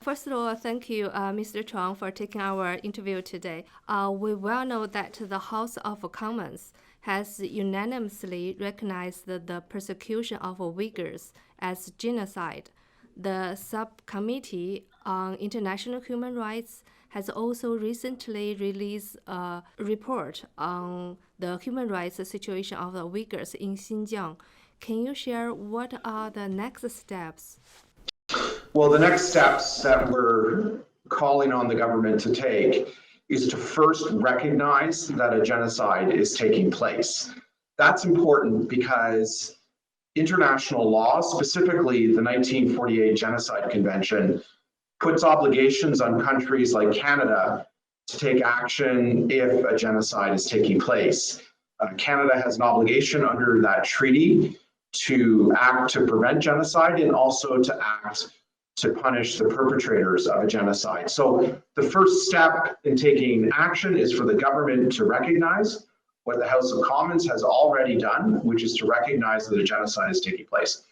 First of all, thank you, Mr. Chong, for taking our interview today. We well know that the House of Commons has unanimously recognized the persecution of Uyghurs as genocide. The Subcommittee on International Human Rights has also recently released a report on the human rights situation of the Uyghurs in Xinjiang. Can you share what are the next steps? Well, the next steps that we're calling on the government to take is to first recognize that a genocide is taking place. That's important because international law, specifically the 1948 Genocide Convention, puts obligations on countries like Canada to take action if a genocide is taking place. Canada has an obligation under that treaty to act to prevent genocide and also to act to punish the perpetrators of a genocide. So the first step in taking action is for the government to recognize what the House of Commons has already done, which is to recognize that a genocide is taking place.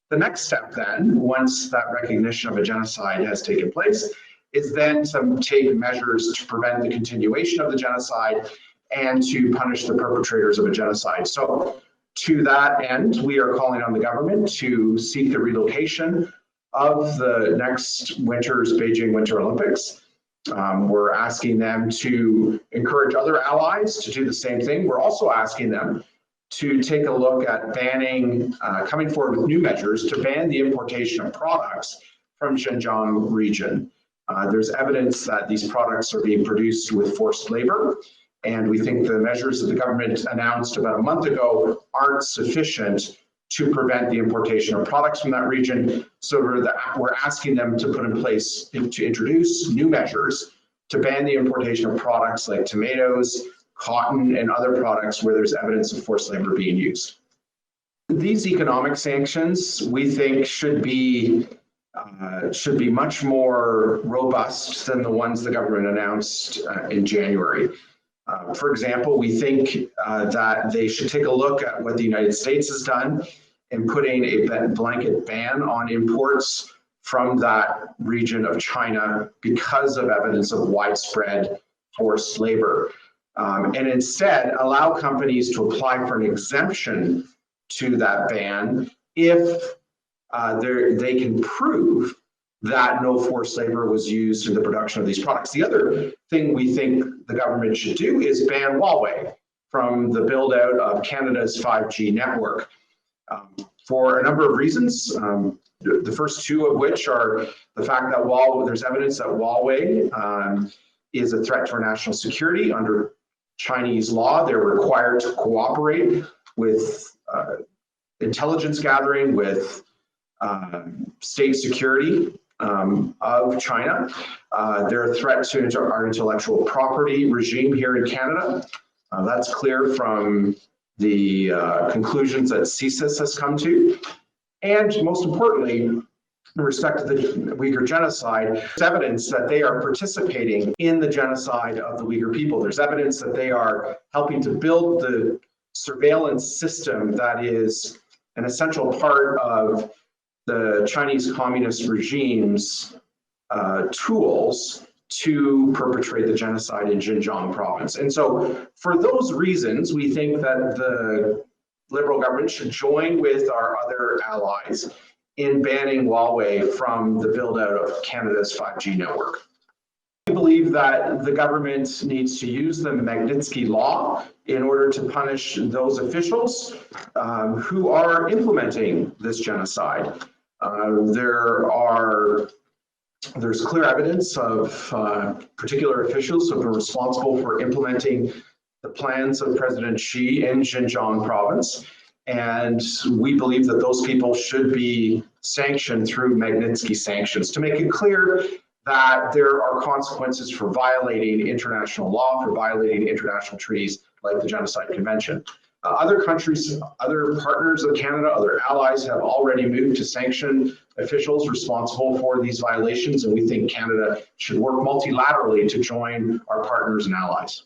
The next step then, once that recognition of a genocide has taken place, is then to take measures to prevent the continuation of the genocide and to punish the perpetrators of a genocide. So to that end, we are calling on the government to seek the relocation of the next winter's Beijing Winter Olympics. We're asking them to encourage other allies to do the same thing. We're also asking them to take a look at banning, coming forward with new measures to ban the importation of products from Xinjiang region. There's evidence that these products are being produced with forced labor, and we think the measures that the government announced about a month ago aren't sufficient to prevent the importation of products from that region. So we're asking them to put in place, to introduce new measures to ban the importation of products like tomatoes, cotton, and other products where there's evidence of forced labor being used. These economic sanctions, we think, should be much more robust than the ones the government announced in January. For example, we think that they should take a look at what the United States has done in putting a blanket ban on imports from that region of China because of evidence of widespread forced labor. And instead allow companies to apply for an exemption to that ban if they can prove that no forced labor was used in the production of these products. The other thing we think the government should do is ban Huawei from the build out of Canada's 5G network for a number of reasons. The first two of which are the fact that there's evidence that Huawei is a threat to our national security. Under Chinese law, they're required to cooperate with intelligence gathering, with state security of China. They're a threat to our intellectual property regime here in Canada. That's clear from the conclusions that CSIS has come to. And most importantly, in respect to the Uyghur genocide, there's evidence that they are participating in the genocide of the Uyghur people. There's evidence that they are helping to build the surveillance system that is an essential part of the Chinese Communist regime's tools to perpetrate the genocide in Xinjiang province. And so for those reasons, we think that the Liberal government should join with our other allies in banning Huawei from the build out of Canada's 5G network. We believe that the government needs to use the Magnitsky Law in order to punish those officials who are implementing this genocide. There's clear evidence of particular officials who have been responsible for implementing the plans of President Xi in Xinjiang province. And we believe that those people should be sanctioned through Magnitsky sanctions to make it clear that there are consequences for violating international law, for violating international treaties like the Genocide Convention. Other countries, other partners of Canada, other allies have already moved to sanction officials responsible for these violations, and we think Canada should work multilaterally to join our partners and allies.